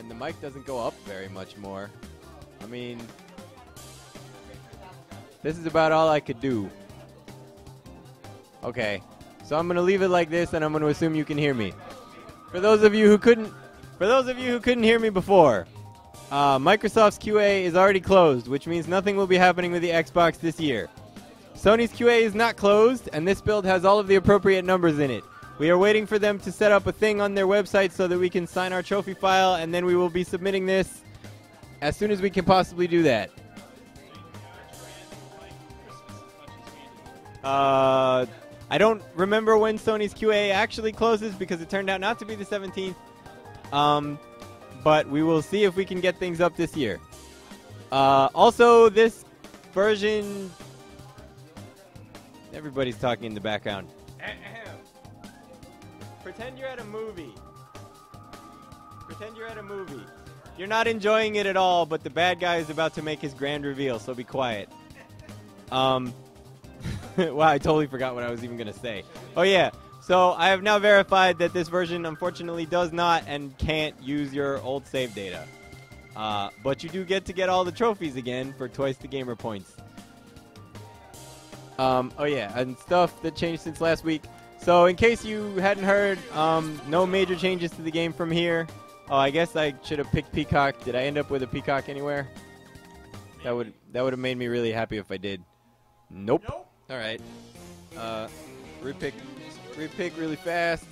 and the mic doesn't go up very much more. I mean, this is about all I could do. Okay, so I'm gonna leave it like this, and I'm gonna assume you can hear me. For those of you who couldn't hear me before, Microsoft's QA is already closed, which means nothing will be happening with the Xbox this year. Sony's QA is not closed, and this build has all of the appropriate numbers in it. We are waiting for them to set up a thing on their website so that we can sign our trophy file, and then we will be submitting this as soon as we can possibly do that. I don't remember when Sony's QA actually closes because it turned out not to be the 17th. But we will see if we can get things up this year. Also, this version... Everybody's talking in the background. Pretend you're at a movie. Pretend you're at a movie. You're not enjoying it at all, but the bad guy is about to make his grand reveal, so be quiet. Wow, I totally forgot what I was even going to say. Oh, yeah. So I have now verified that this version, unfortunately, does not and can't use your old save data. But you do get all the trophies again for twice the gamer points. Oh, yeah, and stuff that changed since last week. So in case you hadn't heard, no major changes to the game from here. Oh, I guess I should have picked Peacock. Did I end up with a Peacock anywhere? That would have made me really happy if I did. Nope. All right. Repick really fast.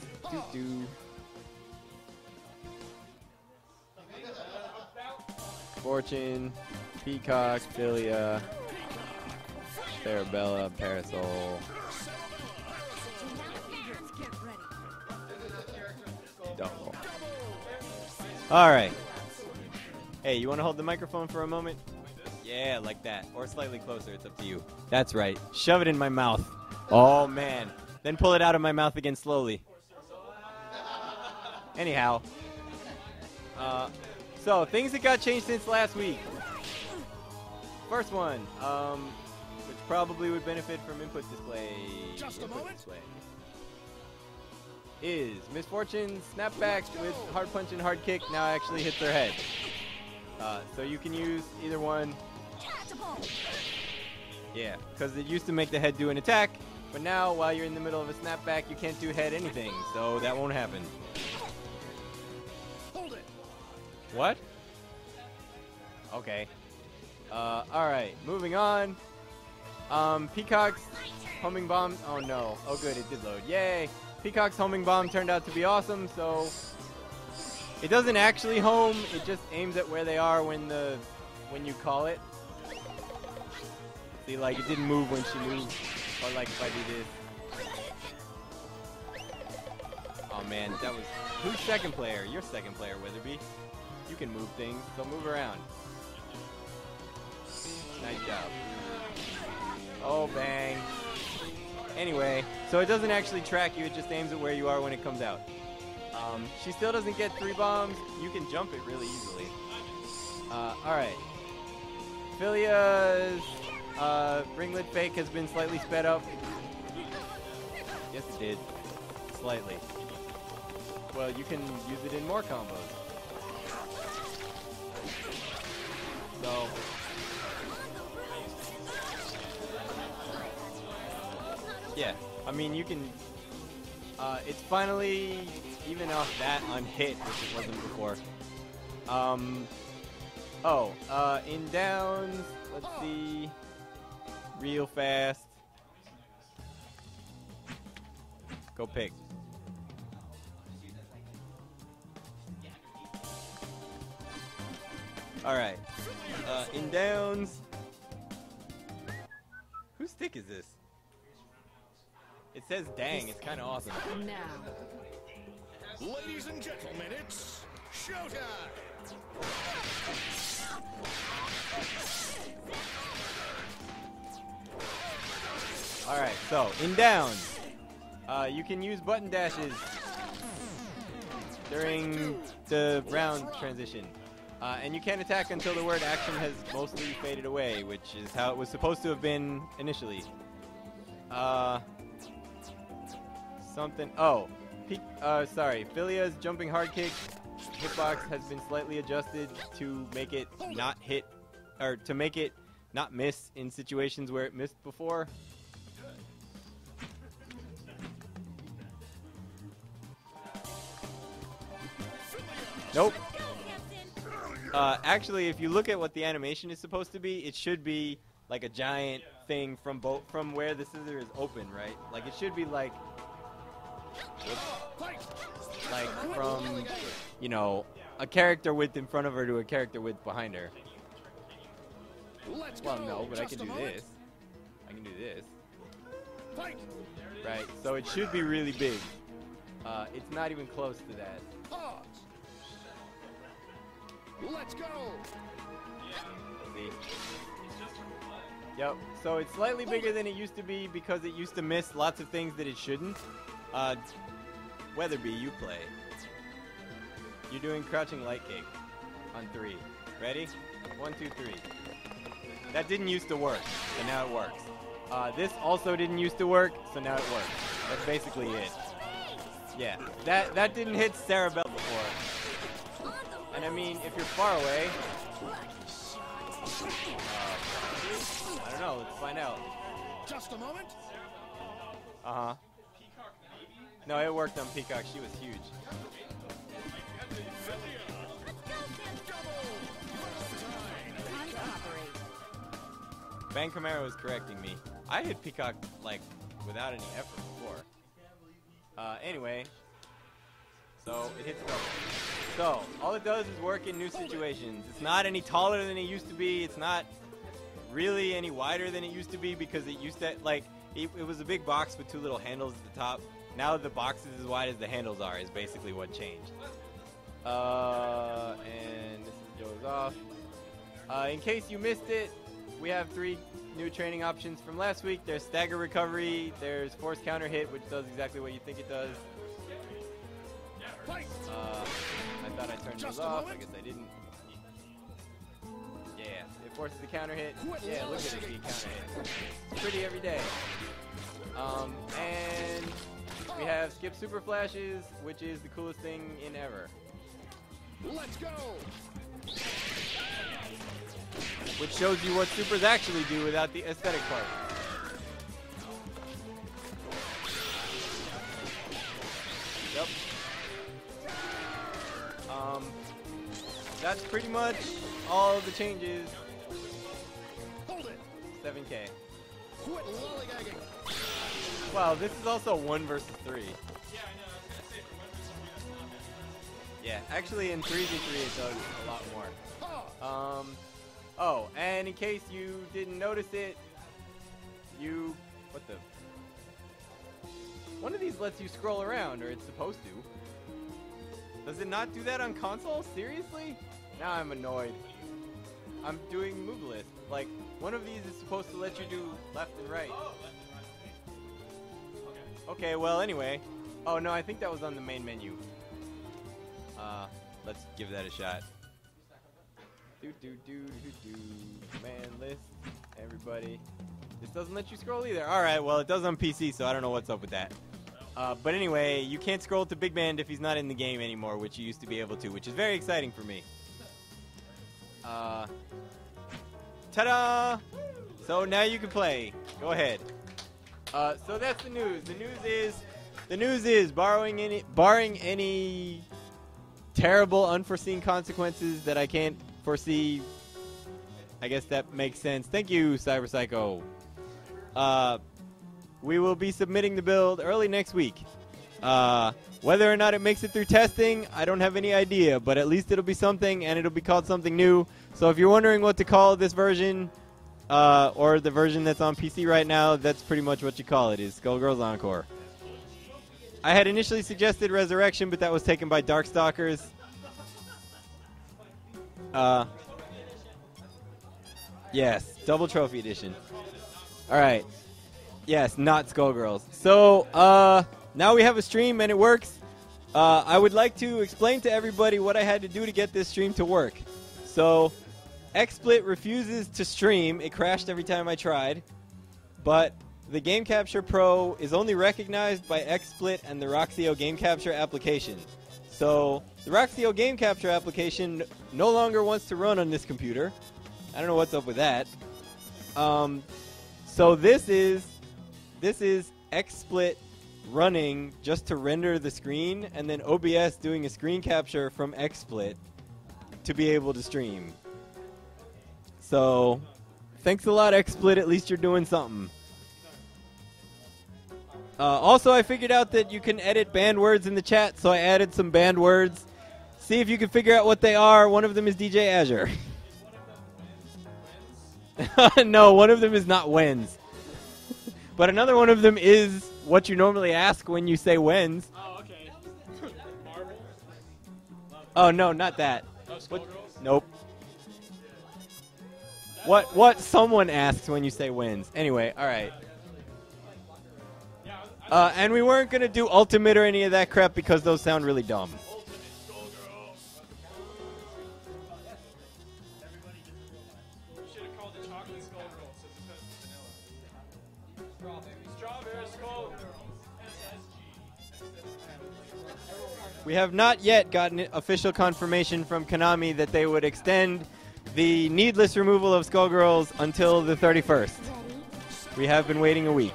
Fortune, Peacock, Philia, Parabella, Parasol. Double. All right. Hey, you want to hold the microphone for a moment? Yeah, like that. Or slightly closer. It's up to you. That's right. Shove it in my mouth. Oh, man. Then pull it out of my mouth again slowly. Anyhow. So, things that got changed since last week. First one, which probably would benefit from input display. Is Misfortune's snapback with hard punch and hard kick now actually hits their head. So you can use either one. Yeah, because it used to make the head do an attack, but now while you're in the middle of a snapback, you can't do head anything, so that won't happen. Hold it. What? Okay. Alright, moving on. Peacock's homing bomb. Oh no. Oh good, it did load. Yay! Peacock's homing bomb turned out to be awesome, so it doesn't actually home, it just aims at where they are when you call it. See, like, it didn't move when she moved. Or, like, if I do this. Oh, man, that was... Who's second player? You're second player, Witherby. You can move things, so move around. Nice job. Oh, bang. Anyway, so it doesn't actually track you, it just aims at where you are when it comes out. She still doesn't get 3 bombs. You can jump it really easily. Alright. Philia's ringlet fake has been slightly sped up. Yes, it did. Slightly. Well, you can use it in more combos. So... yeah, I mean, you can... it's finally even off that unhit, which it wasn't before. In downs, let's see... real fast. Go pick. Alright. In downs... whose stick is this? It says dang, it's kind of awesome. Now. Ladies and gentlemen, it's showtime! Alright, so, in downs, you can use button dashes during the round transition. And you can't attack until the word action has mostly faded away, which is how it was supposed to have been initially. Something. Oh, sorry. Philia's jumping hard kick hitbox has been slightly adjusted to make it not hit, or to make it not miss in situations where it missed before. Nope. Actually, if you look at what the animation is supposed to be, it should be like a giant thing from where the scissor is open, right? Like it should be like from, you know, a character width in front of her to a character width behind her. Well, no, but I can do this. I can do this. Right, so it should be really big. It's not even close to that. Let's go. See? Yep, so it's slightly bigger than it used to be because it used to miss lots of things that it shouldn't. Weatherby, you play. You're doing crouching light kick on 3. Ready? 1, 2, 3. That didn't used to work, so now it works. This also didn't used to work, so now it works. That's basically it. Yeah, that didn't hit Sarah Bell before. And I mean, if you're far away, I don't know, let's find out. Just a moment. Uh-huh. No, it worked on Peacock, she was huge. Bang Camaro was correcting me. I hit Peacock, like, without any effort before. Anyway. So, it hits double. So, all it does is work in new situations. It's not any taller than it used to be. It's not really any wider than it used to be because it used to, like, it was a big box with 2 little handles at the top. Now the box is as wide as the handles are is basically what changed. And this goes off. In case you missed it, we have 3 new training options from last week. There's stagger recovery, there's force counter hit, which does exactly what you think it does. I thought I turned those off, I guess I didn't. Yeah, it forces the counter hit. Yeah, look at it, the counter hit. It's pretty every day. And we have skip super flashes, which is the coolest thing in ever. Let's go. Which shows you what supers actually do without the aesthetic part. Yep. That's pretty much all the changes. Hold it. 7K. Quit lollygagging. Wow, this is also 1 versus 3. Yeah, actually in 3v3 it does a lot more. Oh, and in case you didn't notice it, what the? One of these lets you scroll around, or it's supposed to. Does it not do that on console? Seriously? Now I'm annoyed. I'm doing move list. Like, one of these is supposed to let you do left and right. Okay, well, anyway. Oh, no, I think that was on the main menu. Let's give that a shot. Command list, everybody. This doesn't let you scroll either. Alright, well, it does on PC, so I don't know what's up with that. But anyway, you can't scroll to Big Band if he's not in the game anymore, which you used to be able to, which is very exciting for me. Ta-da! So now you can play. Go ahead. So that's the news. The news is barring any terrible unforeseen consequences that I can't foresee. I guess that makes sense. Thank you, Cyber Psycho. We will be submitting the build early next week. Whether or not it makes it through testing, I don't have any idea, but at least it'll be something, and it'll be called something new. So if you're wondering what to call this version, or the version that's on PC right now, that's pretty much what you call it, is Skullgirls Encore. I had initially suggested Resurrection, but that was taken by Darkstalkers. Yes, double trophy edition. Alright. Yes, not Skullgirls. So, now we have a stream and it works. I would like to explain to everybody what I had to do to get this stream to work. So, XSplit refuses to stream. It crashed every time I tried. But the Game Capture Pro is only recognized by XSplit and the Roxio Game Capture application. So, The Roxio game capture application no longer wants to run on this computer. I don't know what's up with that. So this is XSplit running just to render the screen, and then OBS doing a screen capture from XSplit to be able to stream. So, thanks a lot, XSplit. At least you're doing something. Also, I figured out that you can edit banned words in the chat, so I added some banned words. See if you can figure out what they are. One of them is DJ Azure. No, one of them is not whens. But another one of them is what you normally ask when you say whens. Oh, okay. Marvel? Oh, no, not that. Oh, Skullgirls? Nope. What someone asks when you say whens. Anyway, alright. And we weren't going to do Ultimate or any of that crap because those sound really dumb. We have not yet gotten official confirmation from Konami that they would extend the needless removal of Skullgirls until the 31st. We have been waiting a week.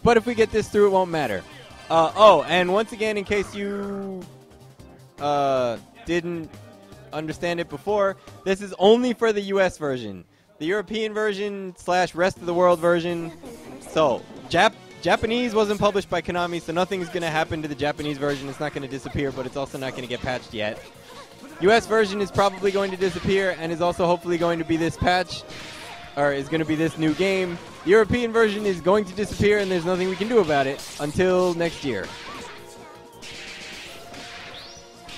But if we get this through, it won't matter. Oh, and once again, in case you didn't understand it before, this is only for the US version. The European version / rest of the world version. So, Japanese wasn't published by Konami, so nothing's going to happen to the Japanese version. It's not going to disappear, but it's also not going to get patched yet. US version is probably going to disappear and is also hopefully going to be this patch, or is going to be this new game. The European version is going to disappear and there's nothing we can do about it until next year.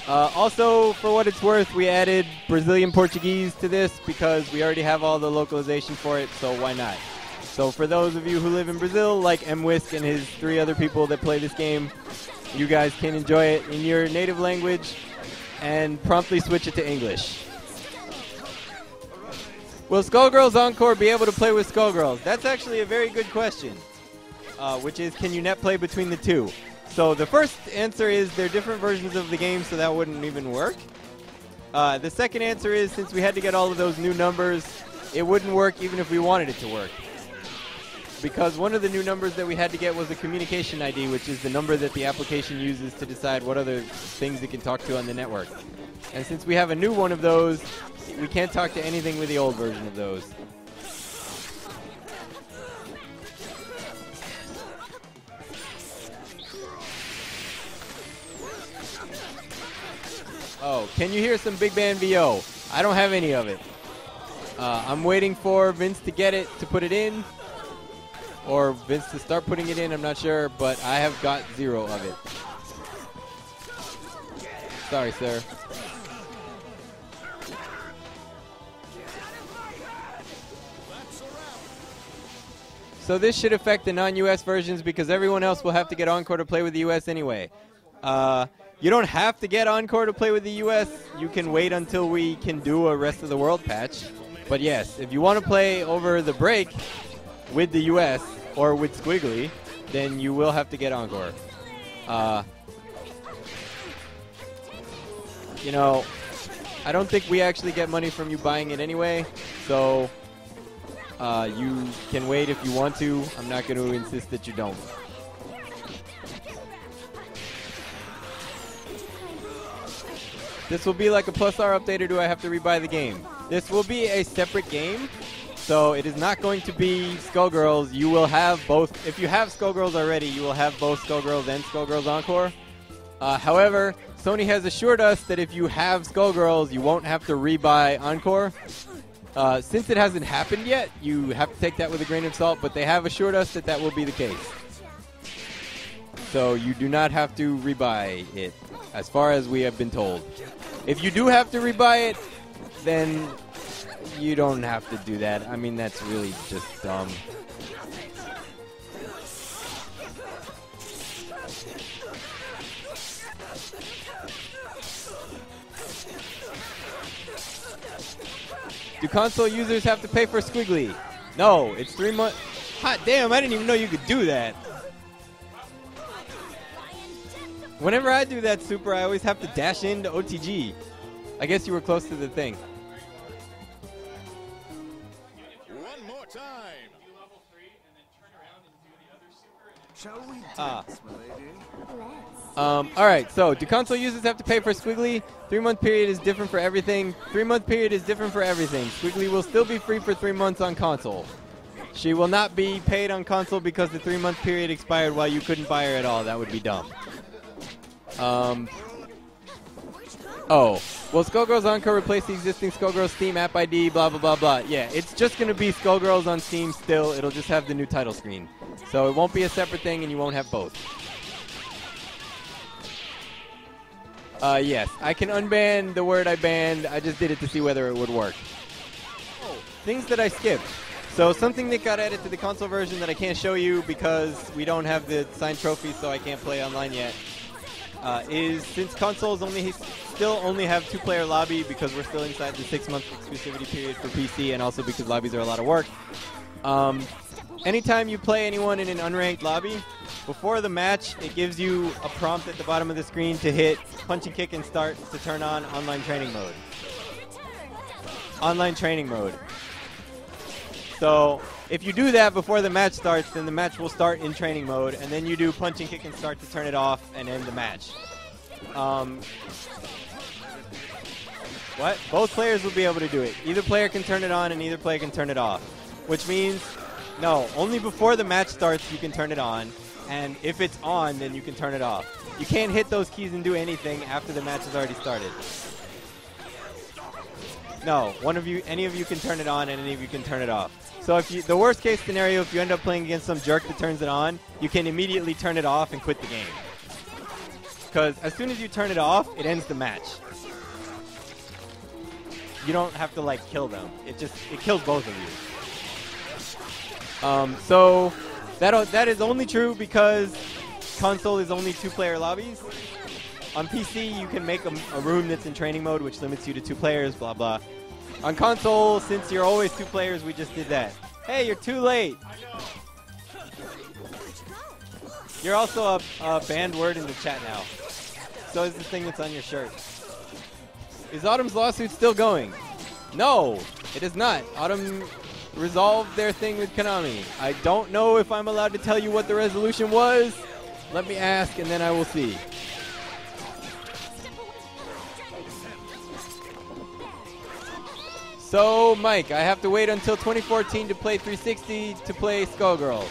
Also, for what it's worth, we added Brazilian Portuguese to this because we already have all the localization for it, so why not? So for those of you who live in Brazil, like MikeZ and his 3 other people that play this game, you guys can enjoy it in your native language and promptly switch it to English. Will Skullgirls Encore be able to play with Skullgirls? That's actually a very good question, which is, can you net play between the two? So the first answer is they're different versions of the game, so that wouldn't even work. The second answer is, since we had to get all of those new numbers, it wouldn't work even if we wanted it to work. Because one of the new numbers that we had to get was a communication ID, which is the number that the application uses to decide what other things it can talk to on the network. And since we have a new one of those, we can't talk to anything with the old version of those. Oh, can you hear some Big Band VO? I don't have any of it. I'm waiting for Vince to get it, to put it in. Or Vince to start putting it in, I'm not sure, but I have got 0 of it. Sorry, sir. So this should affect the non-US versions because everyone else will have to get Encore to play with the US anyway. You don't have to get Encore to play with the US. You can wait until we can do a rest of the world patch. But yes, if you want to play over the break with the US or with Squiggly, then you will have to get Encore. You know, I don't think we actually get money from you buying it anyway, so you can wait if you want to. I'm not going to insist that you don't. This will be like a Plus R update, or do I have to rebuy the game? This will be a separate game, so it is not going to be Skullgirls. You will have both. If you have Skullgirls already, you will have both Skullgirls and Skullgirls Encore. However, Sony has assured us that if you have Skullgirls, you won't have to rebuy Encore. Since it hasn't happened yet, you have to take that with a grain of salt, but they have assured us that that will be the case. So you do not have to rebuy it, as far as we have been told. If you do have to rebuy it, then you don't have to do that. I mean, that's really just dumb. Do console users have to pay for Squiggly? No, it's 3 months. Hot damn, I didn't even know you could do that. Whenever I do that super, I always have to dash into OTG. I guess you were close to the thing. One more time. Shall we dance, my lady? Alright, so do console users have to pay for Squiggly? 3-month period is different for everything. 3-month period is different for everything. Squiggly will still be free for 3 months on console. She will not be paid on console because the 3-month period expired while you couldn't buy her at all. That would be dumb. Oh. Will Skullgirls Encore replace the existing Skullgirls Steam app ID, blah, blah, blah, blah. Yeah, it's just going to be Skullgirls on Steam still. It'll just have the new title screen. So it won't be a separate thing and you won't have both. Yes, I can unban the word I banned. I just did it to see whether it would work. Oh, things that I skipped. So something that got added to the console version that I can't show you because we don't have the signed trophies, so I can't play online yet, is since consoles still only have 2-player lobby because we're still inside the 6-month exclusivity period for PC and also because lobbies are a lot of work. Anytime you play anyone in an unranked lobby, before the match, it gives you a prompt at the bottom of the screen to hit punch and kick and start to turn on online training mode. Online training mode. So if you do that before the match starts, then the match will start in training mode, and then you do punch and kick and start to turn it off and end the match. What? Both players will be able to do it. Either player can turn it on and either player can turn it off. Which means, no, only before the match starts you can turn it on, and if it's on, then you can turn it off. You can't hit those keys and do anything after the match has already started. No, any of you can turn it on and any of you can turn it off. So if the worst case scenario, if you end up playing against some jerk that turns it on, you can immediately turn it off and quit the game. Because as soon as you turn it off, it ends the match. You don't have to like kill them. It kills both of you. So that is only true because console is only 2-player lobbies. On PC, you can make a room that's in training mode, which limits you to 2 players, blah, blah. On console, since you're always 2 players, we just did that. Hey, you're too late. You're also a banned word in the chat now. So is the thing that's on your shirt. Is Autumn's lawsuit still going? No, it is not. Autumn resolved their thing with Konami. I don't know if I'm allowed to tell you what the resolution was. Let me ask, and then I will see. So, Mike, I have to wait until 2014 to play 360 to play Skullgirls.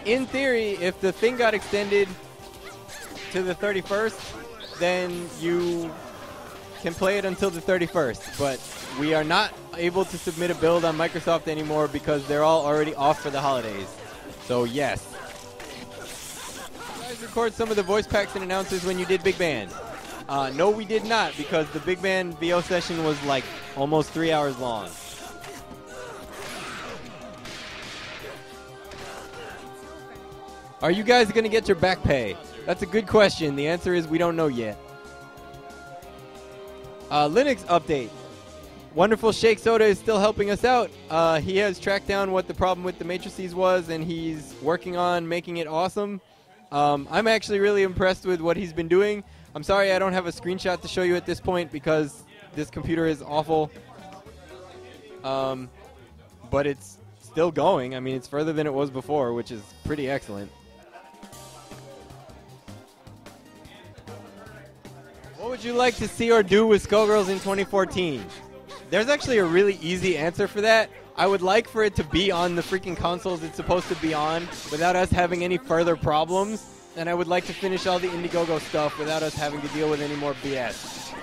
In theory, if the thing got extended to the 31st, then you can play it until the 31st. But we are not able to submit a build on Microsoft anymore because they're all already off for the holidays. So, yes. You guys record some of the voice packs and announcers when you did Big Band. No, we did not, because the Big Band VO session was like almost 3 hours long. Are you guys going to get your back pay? That's a good question. The answer is we don't know yet. Linux update. Wonderful Shake Soda is still helping us out. He has tracked down what the problem with the matrices was, and he's working on making it awesome. I'm actually really impressed with what he's been doing. I'm sorry I don't have a screenshot to show you at this point because this computer is awful. But it's still going. I mean, it's further than it was before, which is pretty excellent. What would you like to see or do with Skullgirls in 2014? There's actually a really easy answer for that. I would like for it to be on the freaking consoles it's supposed to be on without us having any further problems. And I would like to finish all the Indiegogo stuff without us having to deal with any more BS.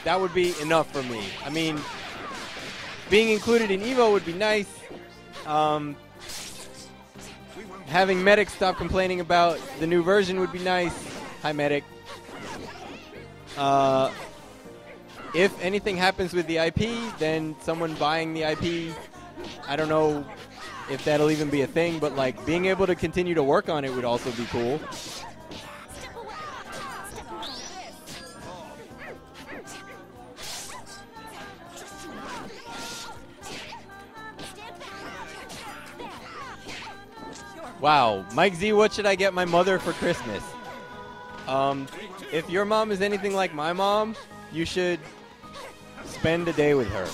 That would be enough for me. I mean, being included in EVO would be nice. Having Medic stop complaining about the new version would be nice. Hi, Medic. If anything happens with the IP, then someone buying the IP, I don't know if that'll even be a thing, but like being able to continue to work on it would also be cool. Wow, MikeZ, what should I get my mother for Christmas? If your mom is anything like my mom, you should spend a day with her.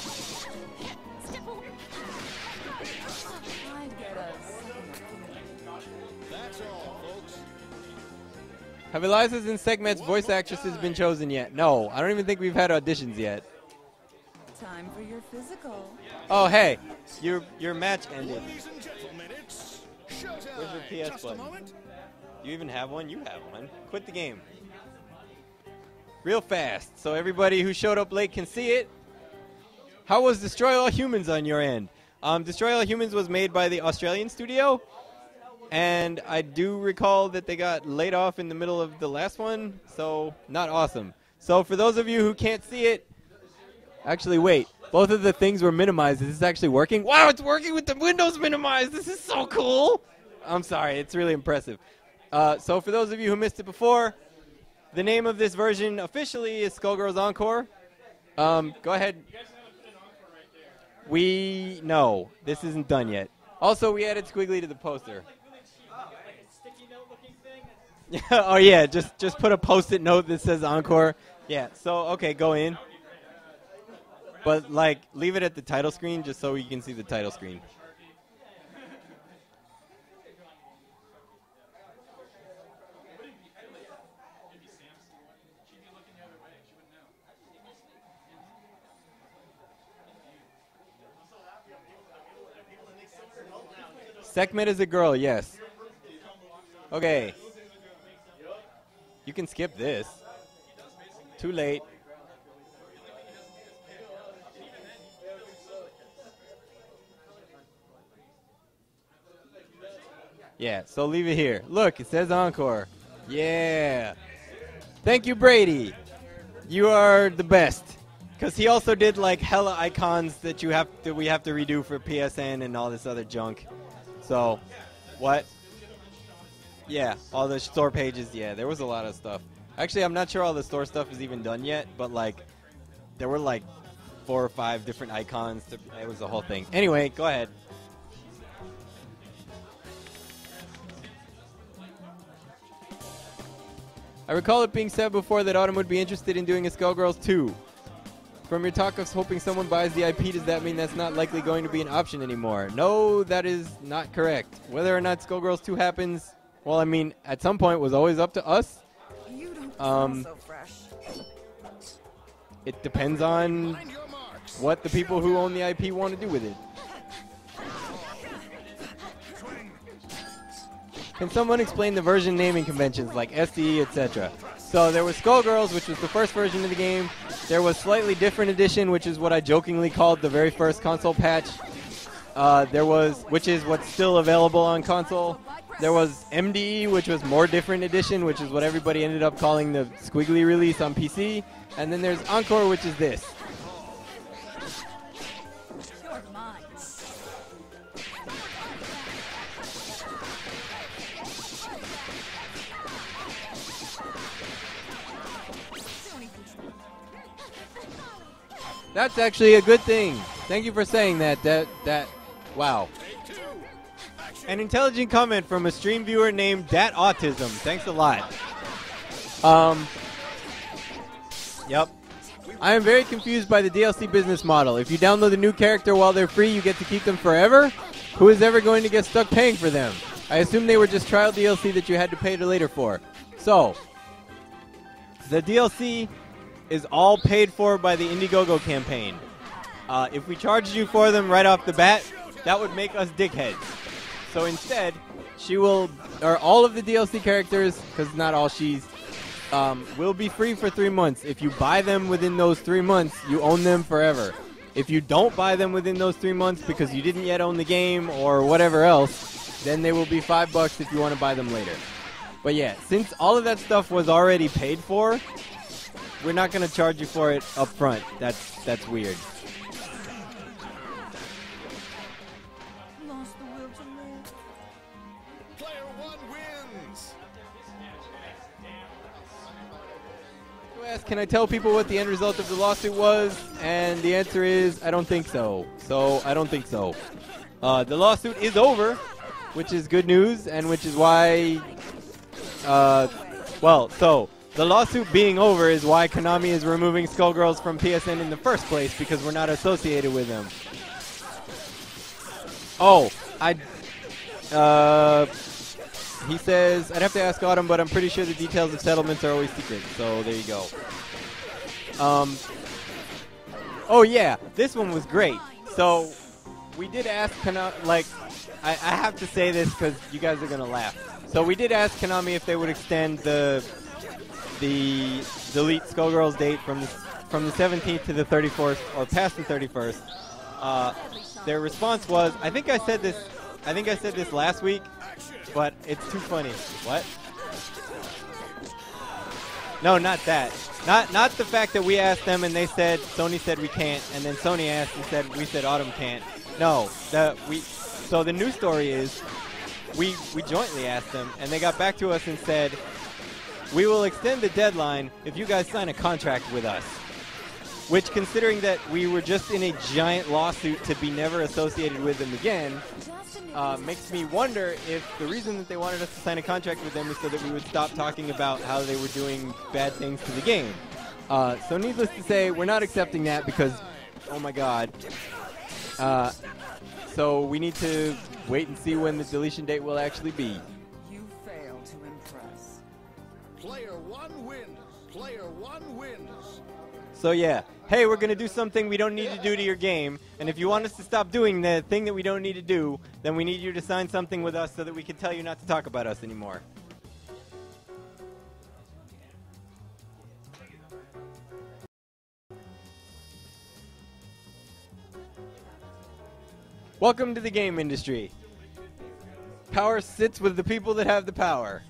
That's all, folks. Have Eliza's and Segment's voice actresses been chosen yet? No, I don't even think we've had auditions yet. Time for your physical. Oh, hey, your match ended. Ladies and gentlemen, it's showtime. Where's your PS Just button? a moment. You even have one? You have one. Quit the game. Real fast, so everybody who showed up late can see it. How was Destroy All Humans on your end? Destroy All Humans was made by the Australian studio, and I do recall that they got laid off in the middle of the last one, so not awesome. So for those of you who can't see it, actually wait, both of the things were minimized. Is this actually working? Wow, it's working with the windows minimized. This is so cool. I'm sorry, it's really impressive. So for those of you who missed it before, the name of this version officially is Skullgirls Encore. Go ahead. No, this isn't done yet. Also, we added Squiggly to the poster. Oh yeah, just put a post-it note that says Encore. Yeah. So okay, go in. But like, leave it at the title screen just so you can see the title screen. Sekhmet is a girl, yes. Okay. You can skip this. Too late. Yeah, so leave it here. Look, it says Encore. Yeah. Thank you, Brady. You are the best. Because he also did like hella icons that we have to redo for PSN and all this other junk. So, what? Yeah, all the store pages. Yeah, there was a lot of stuff. Actually, I'm not sure all the store stuff is even done yet, but like, there were like 4 or 5 different icons. It was the whole thing. Anyway, go ahead. I recall it being said before that Autumn would be interested in doing a Skullgirls 2. From your talk of hoping someone buys the IP, does that mean that's not likely going to be an option anymore? No, that is not correct. Whether or not Skullgirls 2 happens, well, I mean, at some point it was always up to us. You don't smell so fresh. It depends on Find your marks. what the people who own the IP want to do with it. Can someone explain the version naming conventions like SDE, etc.? So there was Skullgirls, which was the first version of the game. There was Slightly Different Edition, which is what I jokingly called the very first console patch. Which is what's still available on console. There was MDE, which was More Different Edition, which is what everybody ended up calling the Squiggly release on PC. And then there's Encore, which is this. You're mine. That's actually a good thing. Thank you for saying that. Wow. An intelligent comment from a stream viewer named Dat Autism. Thanks a lot. Yep. I am very confused by the DLC business model. If you download a new character while they're free, you get to keep them forever? Who is ever going to get stuck paying for them? I assume they were just trial DLC that you had to pay later for. So, the DLC is all paid for by the Indiegogo campaign. If we charged you for them right off the bat, that would make us dickheads. So instead, all of the DLC characters, because not all will be free for 3 months. If you buy them within those 3 months, you own them forever. If you don't buy them within those 3 months because you didn't yet own the game or whatever else, then they will be $5 if you want to buy them later. But yeah, since all of that stuff was already paid for, we're not going to charge you for it up front. That's weird. Lost the will to live. Player 1 wins. You ask, can I tell people what the end result of the lawsuit was? And the answer is, I don't think so. So, I don't think so. The lawsuit is over, which is good news, and which is why Well, so the lawsuit being over is why Konami is removing Skullgirls from PSN in the first place, because we're not associated with them. Oh, he says, I'd have to ask Autumn, but I'm pretty sure the details of settlements are always secret. So there you go. Oh yeah, this one was great. So we did ask Konami, like, I have to say this because you guys are gonna laugh. So we did ask Konami if they would extend the delete Skullgirls date from the 17th to the 31st or past the 31st. Their response was, I think I said this last week, but it's too funny. What? No, not that. Not the fact that we asked them and they said, Sony said we can't, and then Sony asked and we said Autumn can't. No, so the new story is we jointly asked them and they got back to us and said, we will extend the deadline if you guys sign a contract with us. Which, considering that we were just in a giant lawsuit to be never associated with them again, makes me wonder if the reason that they wanted us to sign a contract with them is so that we would stop talking about how they were doing bad things to the game. So needless to say, we're not accepting that because, oh my god. So we need to wait and see when the deletion date will actually be. You fail to impress. Player 1 wins. Player 1 wins. So yeah, hey, we're going to do something we don't need to do to your game, and if you want us to stop doing the thing that we don't need to do, then we need you to sign something with us so that we can tell you not to talk about us anymore. Welcome to the game industry. Power sits with the people that have the power.